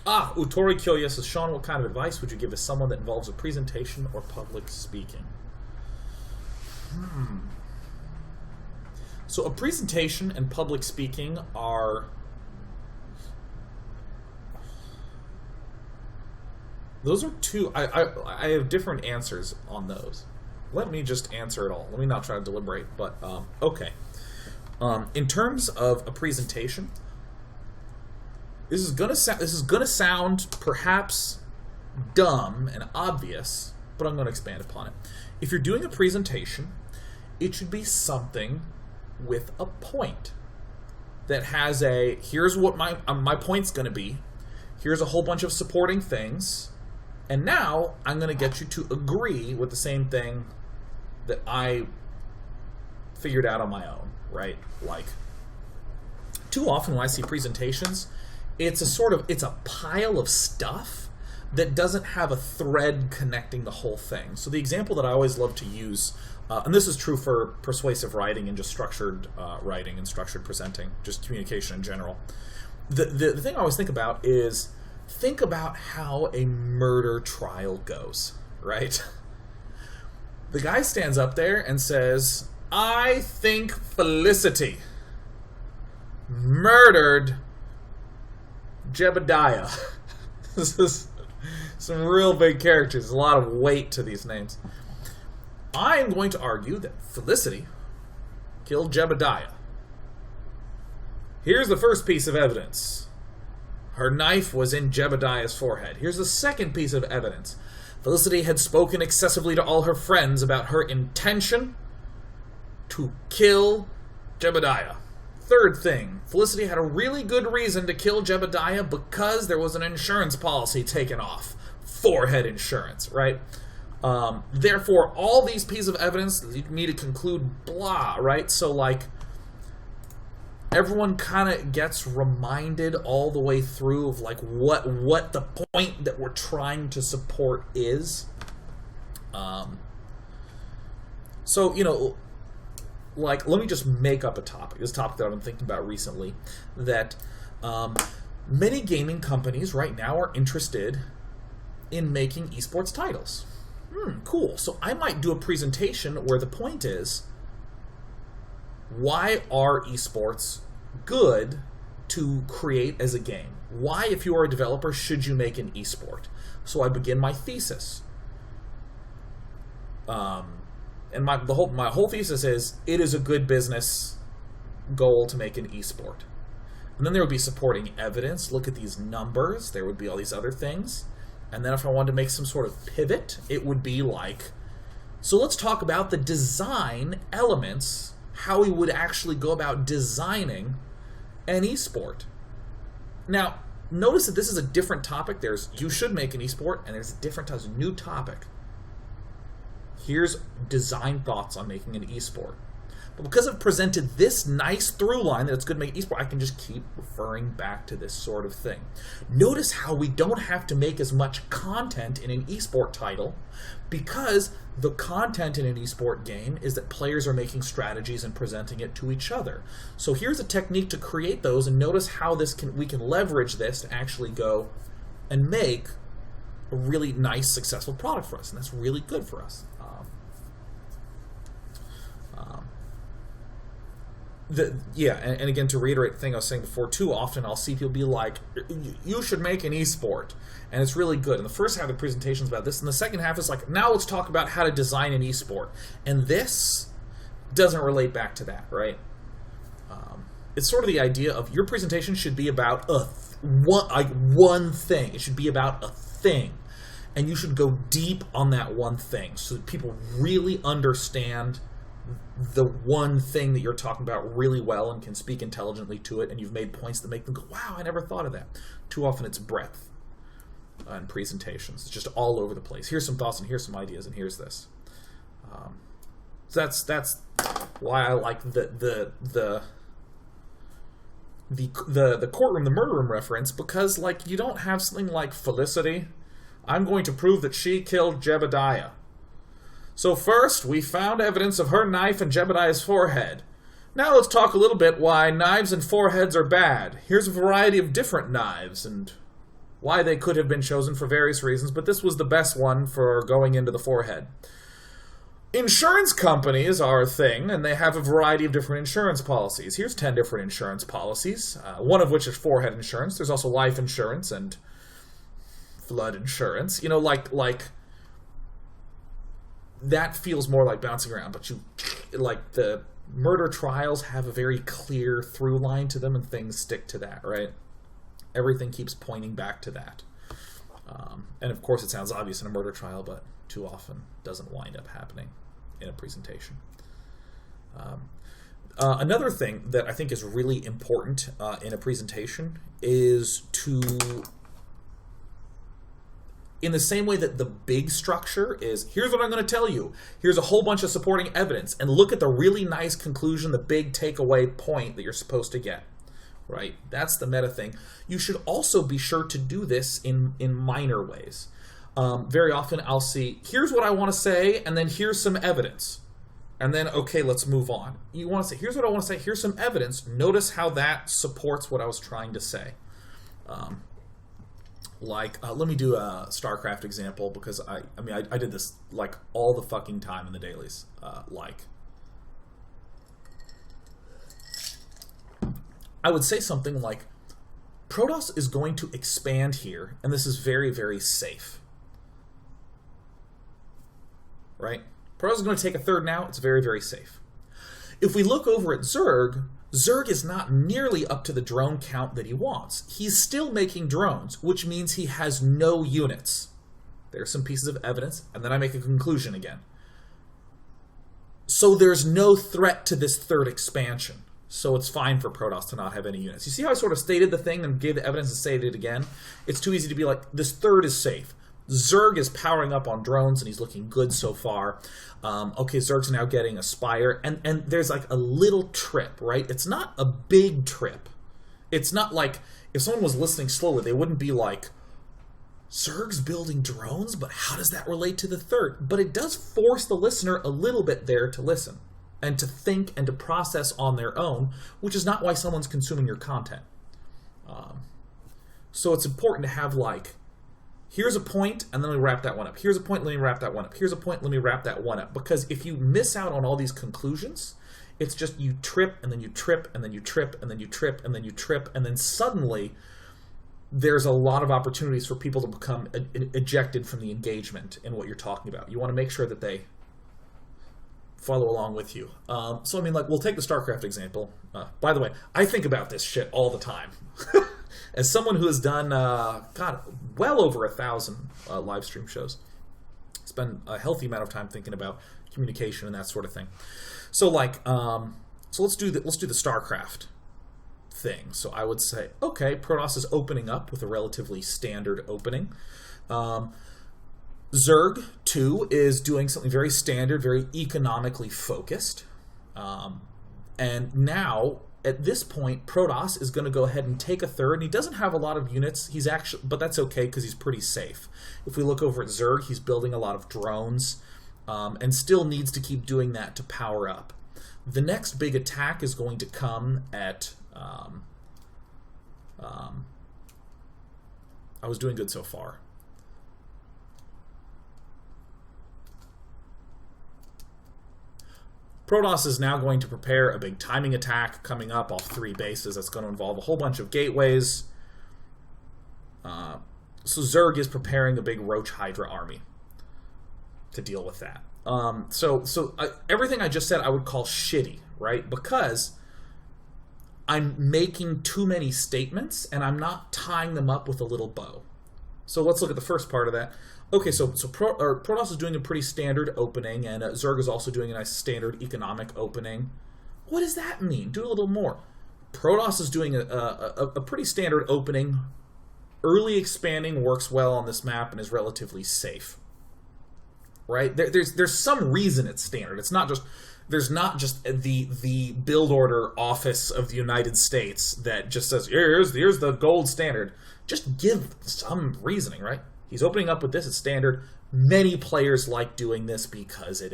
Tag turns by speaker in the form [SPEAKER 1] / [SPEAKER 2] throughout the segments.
[SPEAKER 1] Utori Kyoya says, Sean, what kind of advice would you give to someone that involves a presentation or public speaking? So a presentation and public speaking are... Those are two... I have different answers on those. Let me just answer it all. Let me not try to deliberate, but okay. In terms of a presentation, this is gonna sound perhaps dumb and obvious, but I'm going to expand upon it. If you're doing a presentation, it should be something with a point that has a, here's what my point's going to be, here's a whole bunch of supporting things, and now I'm going to get you to agree with the same thing that I figured out on my own, right? Like, too often when I see presentations, it's a pile of stuff that doesn't have a thread connecting the whole thing. So the example that I always love to use, and this is true for persuasive writing and just structured writing and structured presenting, just communication in general. The thing I always think about is, think about how a murder trial goes, right? The guy stands up there and says, I think Felicity murdered Jebediah. This is some real big characters. There's a lot of weight to these names. I am going to argue that Felicity killed Jebediah. Here's the first piece of evidence. Her knife was in Jebediah's forehead. Here's the second piece of evidence. Felicity had spoken excessively to all her friends about her intention to kill Jebediah. Third thing, Felicity had a really good reason to kill Jebediah because there was an insurance policy taken off. Forehead insurance, right? Therefore, all these pieces of evidence lead me to conclude blah, right? So, like, everyone kind of gets reminded all the way through of, like, what the point that we're trying to support is. So, you know... Like, let me just make up a topic. This topic that I've been thinking about recently, that many gaming companies right now are interested in making esports titles. Cool. So I might do a presentation where the point is, why are esports good to create as a game? Why, if you are a developer, should you make an esport? So I begin my thesis. And my whole thesis is, it is a good business goal to make an esport. And then there would be supporting evidence. Look at these numbers. There would be all these other things. And then if I wanted to make some sort of pivot, it would be like, so let's talk about the design elements, how we would actually go about designing an esport. Now, notice that this is a different topic. There's, you should make an esport, and there's a different type of new topic. Here's design thoughts on making an esport. But because I've presented this nice through line that it's good to make an esport, I can just keep referring back to this sort of thing. Notice how we don't have to make as much content in an esport title, because the content in an esport game is that players are making strategies and presenting it to each other. So here's a technique to create those, and notice how we can leverage this to actually go and make a really nice, successful product for us, and that's really good for us. And again, to reiterate the thing I was saying before, too often I'll see people be like, you should make an esport, and it's really good. And the first half of the presentation is about this, and the second half is like, now let's talk about how to design an esport. And this doesn't relate back to that, right? It's sort of the idea of your presentation should be about one thing. It should be about a thing. And you should go deep on that one thing so that people really understand the one thing that you're talking about really well and can speak intelligently to it, and you've made points that make them go, wow, I never thought of that. Too often it's breadth in presentations. It's just all over the place. Here's some thoughts, and here's some ideas, and here's this. That's why I like the courtroom, the murder room reference, because, like, you don't have something like Felicity, I'm going to prove that she killed Jebediah. So first, we found evidence of her knife in Jebediah's forehead. Now let's talk a little bit why knives and foreheads are bad. Here's a variety of different knives, and why they could have been chosen for various reasons, but this was the best one for going into the forehead. Insurance companies are a thing, and they have a variety of different insurance policies. Here's 10 different insurance policies, one of which is forehead insurance. There's also life insurance and flood insurance. You know, like that feels more like bouncing around, but like the murder trials have a very clear through line to them, and things stick to that, right? Everything keeps pointing back to that. And of course it sounds obvious in a murder trial, but too often doesn't wind up happening in a presentation. Another thing that I think is really important in a presentation is to, in the same way that the big structure is, here's what I'm going to tell you, here's a whole bunch of supporting evidence, and look at the really nice conclusion, the big takeaway point that you're supposed to get. Right? That's the meta thing. You should also be sure to do this in minor ways. Very often I'll see, here's what I want to say, and then here's some evidence. And then, okay, let's move on. You want to say, here's what I want to say, here's some evidence. Notice how that supports what I was trying to say. Let me do a StarCraft example, because I did this like all the fucking time in the dailies. I would say something like, Protoss is going to expand here, and this is very, very safe. Right? Protoss is going to take a third now, it's very, very safe. If we look over at Zerg, Zerg is not nearly up to the drone count that he wants. He's still making drones, which means he has no units. There's some pieces of evidence, and then I make a conclusion again. So there's no threat to this third expansion. So it's fine for Protoss to not have any units. You see how I sort of stated the thing and gave the evidence and stated it again? It's too easy to be like, this third is safe. Zerg is powering up on drones, and he's looking good so far. Okay, Zerg's now getting a Spire, and there's like a little trip, right? It's not a big trip. It's not like, if someone was listening slowly, they wouldn't be like, Zerg's building drones, but how does that relate to the third? But it does force the listener a little bit there to listen, and to think and to process on their own, which is not why someone's consuming your content. So it's important to have like, here's a point, and then we wrap that one up. Here's a point, let me wrap that one up. Here's a point, let me wrap that one up. Because if you miss out on all these conclusions, it's just you trip, and then you trip, and then you trip, and then you trip, and then you trip, and then suddenly there's a lot of opportunities for people to become ejected from the engagement in what you're talking about. You want to make sure that they follow along with you. So, I mean, like, we'll take the StarCraft example. By the way, I think about this shit all the time. As someone who has done, well over 1,000 live stream shows, spend a healthy amount of time thinking about communication and that sort of thing. So, like, so let's do the StarCraft thing. So I would say, okay, Protoss is opening up with a relatively standard opening. Zerg 2 is doing something very standard, very economically focused. And now, at this point, Protoss is going to go ahead and take a third, and he doesn't have a lot of units. He's actually, but that's okay because he's pretty safe. If we look over at Zerg, he's building a lot of drones, and still needs to keep doing that to power up. The next big attack is going to come at... I was doing good so far. Protoss is now going to prepare a big timing attack coming up off 3 bases. That's going to involve a whole bunch of gateways. So Zerg is preparing a big Roach Hydra army to deal with that. Everything I just said I would call shitty, right? Because I'm making too many statements and I'm not tying them up with a little bow. So let's look at the first part of that. Okay, so Protoss is doing a pretty standard opening, and Zerg is also doing a nice standard economic opening. What does that mean? Do a little more. Protoss is doing a pretty standard opening. Early expanding works well on this map and is relatively safe. Right? There's some reason it's standard. It's not just... There's not just the build order office of the United States that just says, here's the gold standard. Just give some reasoning, right? He's opening up with this, it's standard. Many players like doing this because it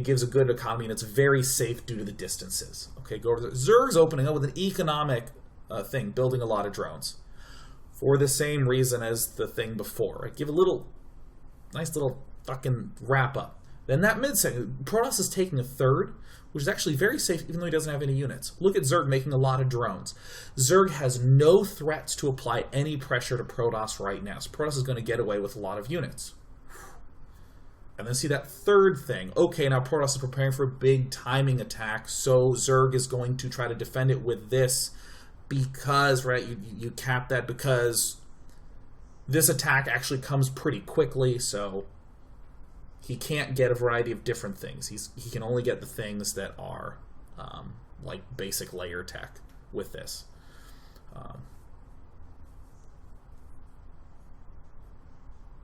[SPEAKER 1] gives a good economy and it's very safe due to the distances. Okay, go over there. Zerg's opening up with an economic thing, building a lot of drones. for the same reason as the thing before. Right? Give a nice little fucking wrap up. Then that mid-second, Protoss is taking a third, which is actually very safe even though he doesn't have any units. Look at Zerg making a lot of drones. Zerg has no threats to apply any pressure to Protoss right now, so Protoss is going to get away with a lot of units. And then see that third thing. Okay, now Protoss is preparing for a big timing attack, so Zerg is going to try to defend it with this because, right, you cap that because this attack actually comes pretty quickly, so he can't get a variety of different things. He can only get the things that are like basic layer tech with this.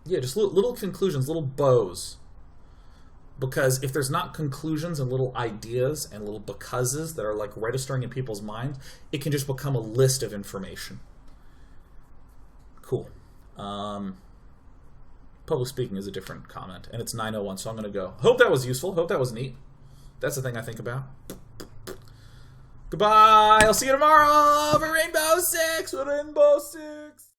[SPEAKER 1] Yeah, just little conclusions, little bows. Because if there's not conclusions and little ideas and little becauses that are like registering in people's minds, it can just become a list of information. Cool. Public speaking is a different comment, and it's 9:01, so I'm going to go. Hope that was useful. Hope that was neat. That's the thing I think about. Goodbye. I'll see you tomorrow for Rainbow Six.